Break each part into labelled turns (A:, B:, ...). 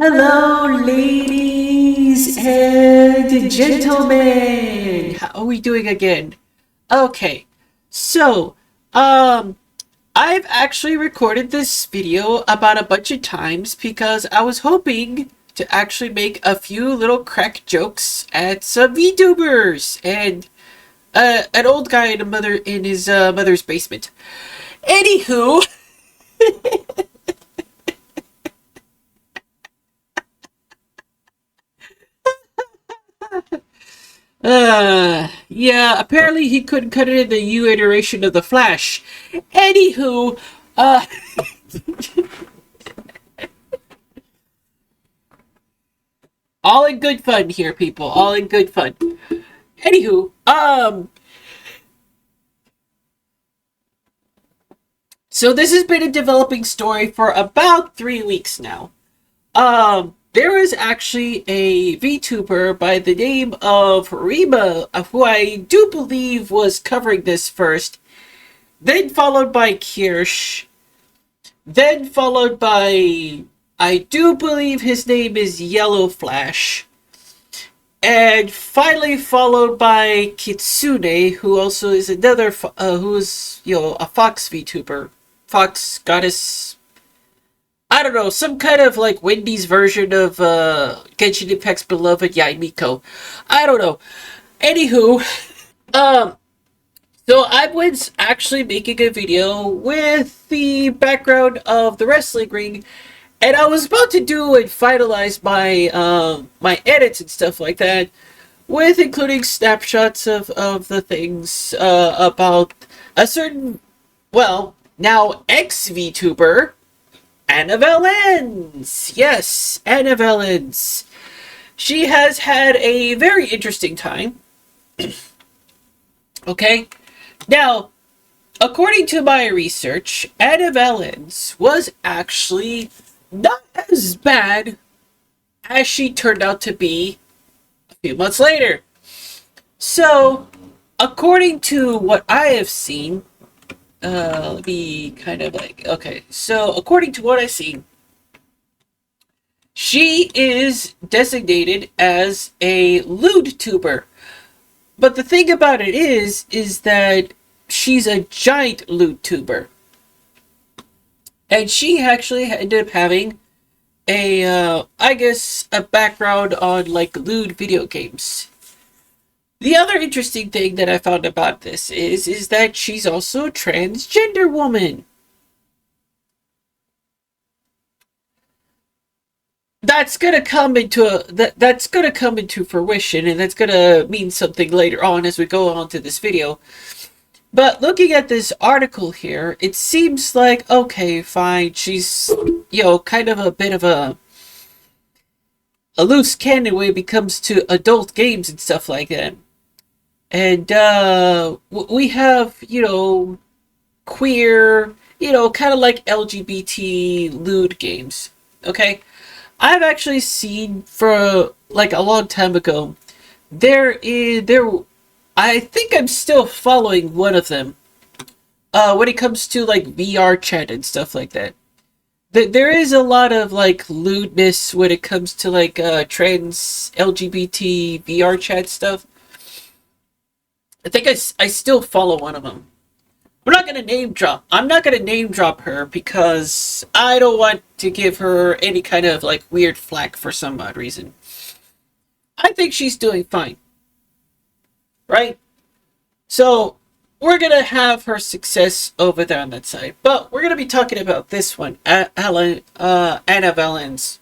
A: Hello, ladies and gentlemen. How are we doing again? Okay, so, um, I've actually recorded this video about a bunch of times because I was hoping to actually make a few little crack jokes at some VTubers and an old guy in his mother's basement. Anywho, yeah, apparently he couldn't cut it in the U iteration of the Flash. Anywho, uh, all in good fun here, people. All in good fun. Anywho, so this has been a developing story for about 3 weeks now. There is actually a VTuber by the name of Rima, who I do believe was covering this first, then followed by Kirsch, then followed by, I do believe his name is Yellow Flash, and finally followed by Kitsune, who also is another, who's, a Fox VTuber. Fox Goddess. I don't know, some kind of like Wendy's version of Genshin Impact's beloved Yaimiko. I don't know. Anywho, um, so I was actually making a video with the background of the wrestling ring, and I was about to do and finalize my edits and stuff like that, with including snapshots of the things about a certain, well, now ex-VTuber, Anna Valens. Yes, Anna Valens. She has had a very interesting time. Okay? Now, according to my research, Anna Valens was actually not as bad as she turned out to be a few months later. So, according to what I have seen, let me kind of like, okay, so according to what I've seen, she is designated as a lewd-tuber. But the thing about it is that she's a giant lewd-tuber. And she actually ended up having I guess, a background on, like, lewd video games. The other interesting thing that I found about this is that she's also a transgender woman. That's gonna come into fruition, and that's gonna mean something later on as we go on to this video. But looking at this article here, it seems like, okay, fine, she's, kind of a bit of a loose cannon when it comes to adult games and stuff like that. And we have, queer, kind of like LGBT lewd games. Okay? I've actually seen for like a long time ago, there I think I'm still following one of them. When it comes to like VR chat and stuff like that. There is a lot of like lewdness when it comes to like trans LGBT VR chat stuff. I think I still follow one of them. We're not gonna name drop. I'm not gonna name drop her because I don't want to give her any kind of like weird flack for some odd reason. I think she's doing fine, right? So we're gonna have her success over there on that side, but we're gonna be talking about this one, Anna Valens,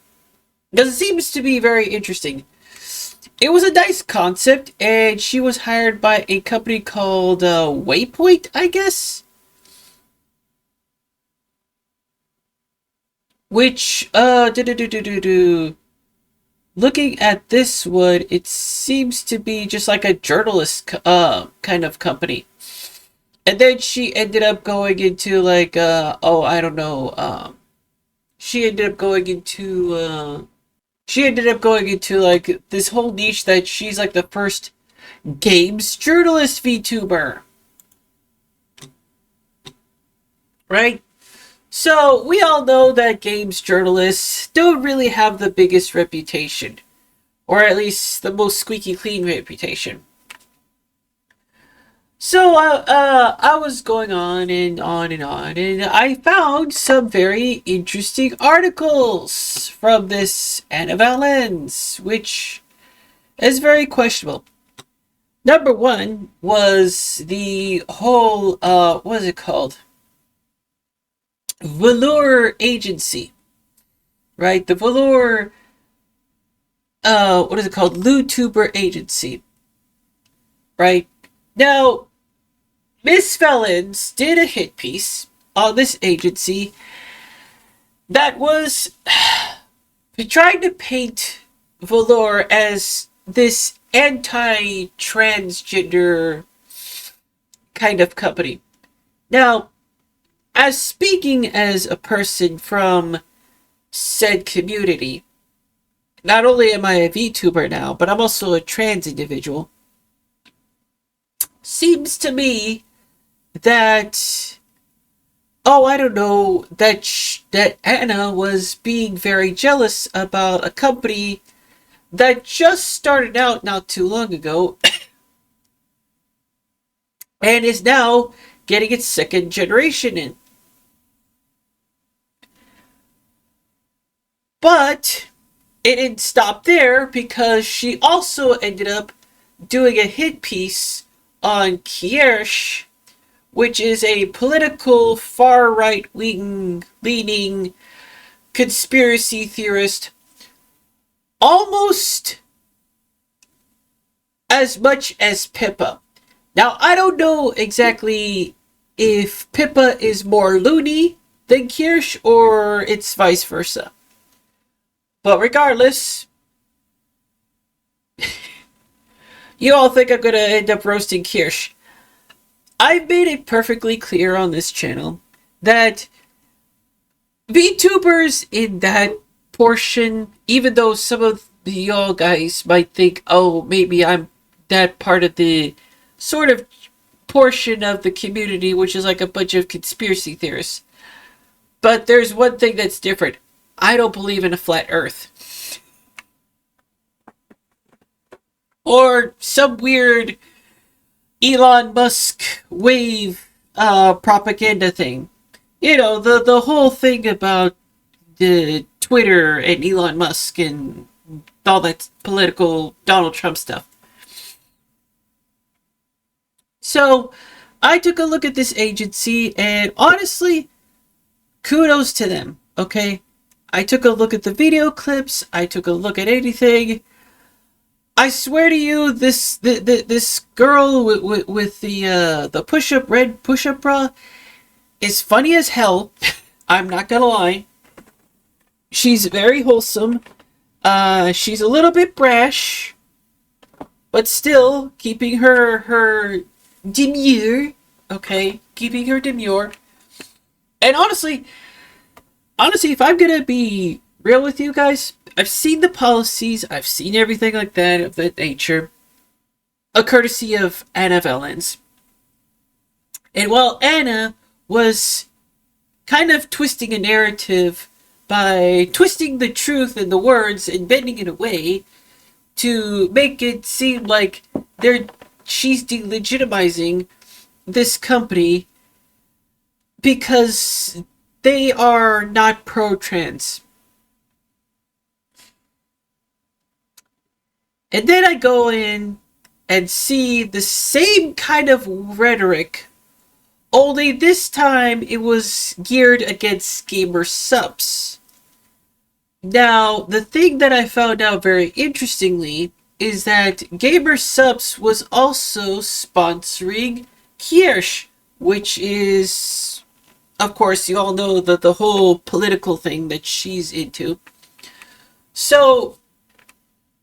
A: because it seems to be very interesting. It was a nice concept, and she was hired by a company called Waypoint, I guess. Which, looking at this one, it seems to be just like a journalist kind of company. And then she ended up going into like, oh, I don't know, she ended up going into, like this whole niche that she's like the first games journalist VTuber, right? So, we all know that games journalists don't really have the biggest reputation, or at least the most squeaky clean reputation. So, I was going on and on and on, and I found some very interesting articles from this Valens, which is very questionable. Number one was the whole, what is it called? Vallure agency, right? The Vallure, what is it called? Lewd-tuber agency, right? Now, Miss Valens did a hit piece on this agency that was trying to paint Vallure as this anti-transgender kind of company. Now, as speaking as a person from said community, not only am I a VTuber now, but I'm also a trans individual. Seems to me that, I don't know, that Anna was being very jealous about a company that just started out not too long ago and is now getting its second generation in. But it didn't stop there, because she also ended up doing a hit piece on Kirsch, which is a political far-right leaning conspiracy theorist, almost as much as Pippa. Now, I don't know exactly if Pippa is more loony than Kirsch, or it's vice versa. But regardless, you all think I'm going to end up roasting Kirsch. I've made it perfectly clear on this channel that VTubers in that portion, even though some of y'all guys might think, oh, maybe I'm that part of the sort of portion of the community which is like a bunch of conspiracy theorists. But there's one thing that's different. I don't believe in a flat earth. Or some weird Elon Musk wave propaganda thing. You know, the whole thing about the Twitter and Elon Musk and all that political Donald Trump stuff. So, I took a look at this agency, and honestly, kudos to them, okay? I took a look at the video clips. I took a look at anything. I swear to you, this girl with the push-up red push-up bra is funny as hell. I'm not gonna lie. She's very wholesome. She's a little bit brash, but still keeping her demure. Okay, keeping her demure. And honestly, if I'm gonna be real with you guys, I've seen the policies, I've seen everything like that of that nature, a courtesy of Anna Valens. And while Anna was kind of twisting a narrative by twisting the truth and the words and bending it away to make it seem like she's delegitimizing this company because they are not pro-trans. And then I go in and see the same kind of rhetoric, only this time it was geared against gamer subs. Now, the thing that I found out very interestingly is that Gamer Subs was also sponsoring Kirsch, which is, of course, you all know the whole political thing that she's into. So,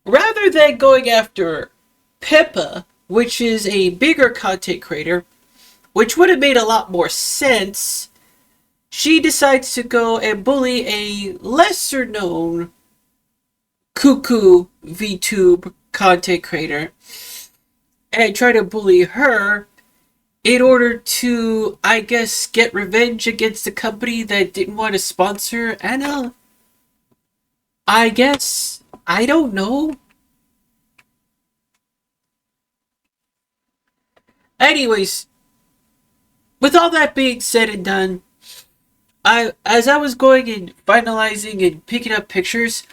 A: rather than going after Pippa, which is a bigger content creator, which would have made a lot more sense, she decides to go and bully a lesser known cuckoo VTube content creator and try to bully her in order to, I guess, get revenge against the company that didn't want to sponsor Anna. I guess. I don't know. Anyways, with all that being said and done, as I was going and finalizing and picking up pictures,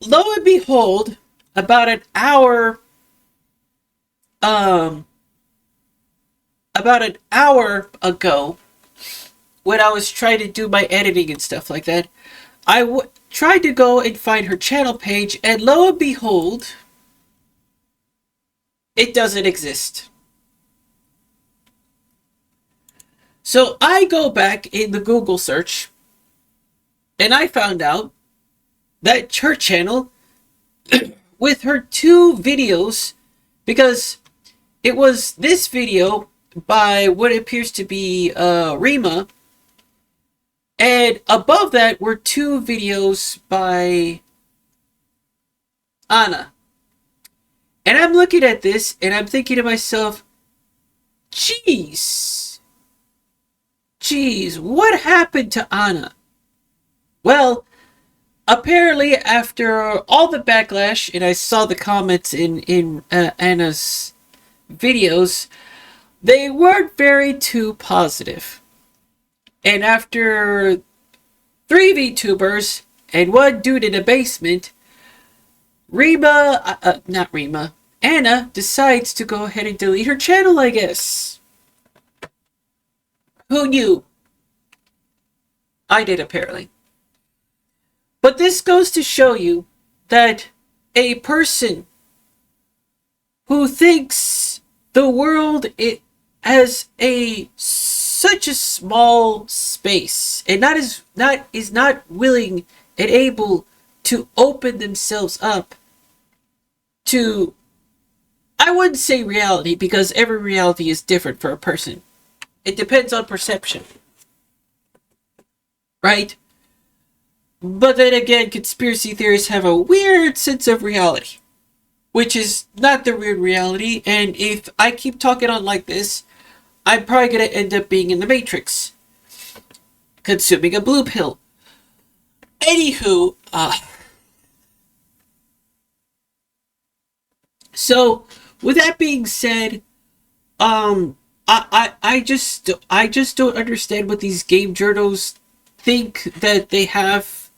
A: lo and behold, about an hour ago, when I was trying to do my editing and stuff like that, I tried to go and find her channel page, and lo and behold, it doesn't exist. So I go back in the Google search, and I found out that her channel, with her 2 videos, because it was this video by what appears to be Rima, and above that were 2 videos by Anna. And I'm looking at this, and I'm thinking to myself, Jeez, what happened to Anna? Well, apparently after all the backlash, and I saw the comments in Anna's videos, they weren't very too positive. And after 3 VTubers and 1 dude in a basement, Anna decides to go ahead and delete her channel, I guess. Who knew? I did, apparently. But this goes to show you that a person who thinks the world as such a small space, and is not willing and able to open themselves up to, I wouldn't say reality, because every reality is different for a person. It depends on perception. Right? But then again, conspiracy theorists have a weird sense of reality, which is not the real reality, and if I keep talking on like this, I'm probably going to end up being in the Matrix, consuming a blue pill. Anywho, so with that being said, I just don't understand what these game journals think that they have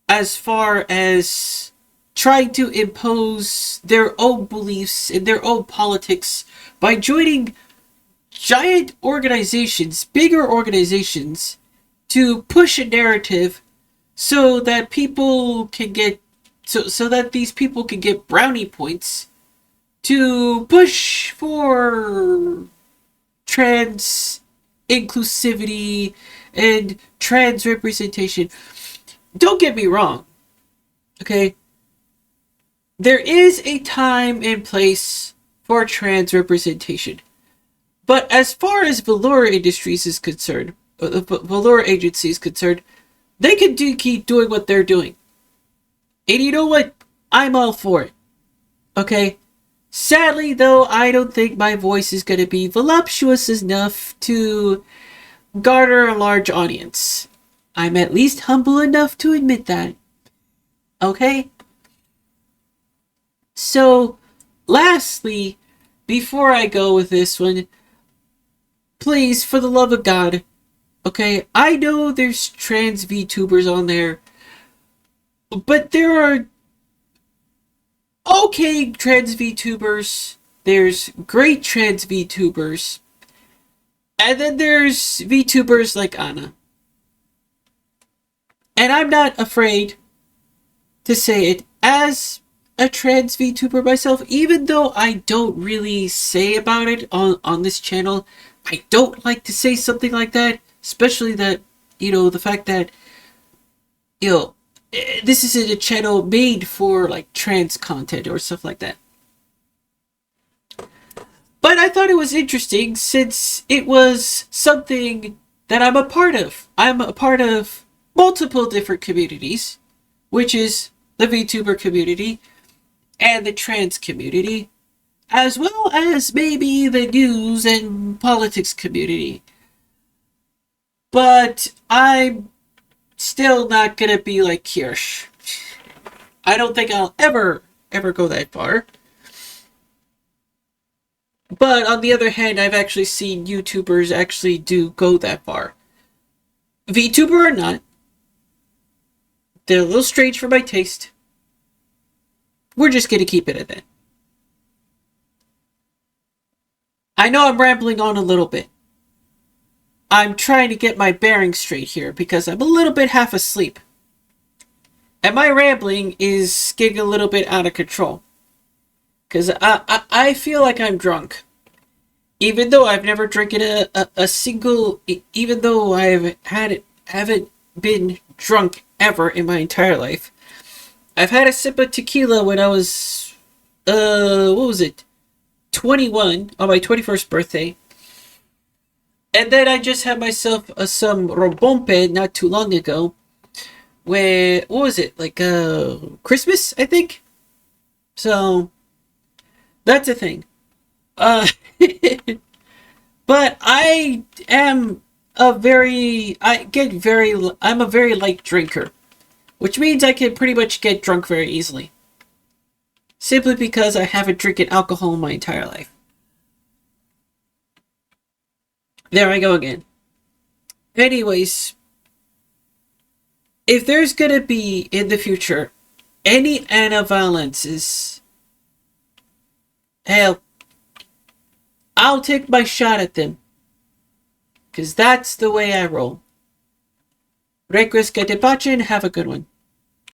A: as far as trying to impose their own beliefs and their own politics by joining giant organizations, bigger organizations, to push a narrative so that people can get so that these people can get brownie points to push for trans inclusivity and trans representation. Don't get me wrong, okay? There is a time and place for trans representation. But as far as Vallure Industries is concerned, Vallure Agency is concerned, they can keep doing what they're doing. And you know what? I'm all for it. Okay? Sadly, though, I don't think my voice is going to be voluptuous enough to garner a large audience. I'm at least humble enough to admit that. Okay? So, lastly, before I go with this one, please, for the love of God, okay, I know there's trans VTubers on there, but there are okay trans VTubers, there's great trans VTubers, and then there's VTubers like Anna. And I'm not afraid to say it as a trans VTuber myself, even though I don't really say about it on this channel. I don't like to say something like that, especially that, the fact that, this isn't a channel made for, like, trans content or stuff like that. But I thought it was interesting since it was something that I'm a part of. I'm a part of multiple different communities, which is the VTuber community and the trans community. as well as maybe the news and politics community. But I'm still not gonna be like Kirsch. I don't think I'll ever go that far. But on the other hand, I've actually seen YouTubers actually do go that far. VTuber or not, they're a little strange for my taste. We're just gonna keep it at that. I know I'm rambling on a little bit. I'm trying to get my bearings straight here because I'm a little bit half asleep. And my rambling is getting a little bit out of control. Because I feel like I'm drunk. Even though I've never drinking a single... Even though haven't been drunk ever in my entire life. I've had a sip of tequila when I was... what was it? 21 on my 21st birthday. And then I just had myself some rompompe not too long ago. Where, what was it? Like, Christmas, I think? So, that's a thing. But I am I'm a very light drinker. Which means I can pretty much get drunk very easily. Simply because I haven't drinking alcohol in my entire life. There I go again. Anyways, if there's gonna be, in the future, any Valences, hell, I'll take my shot at them. Because that's the way I roll. Request que te pachen, have a good one.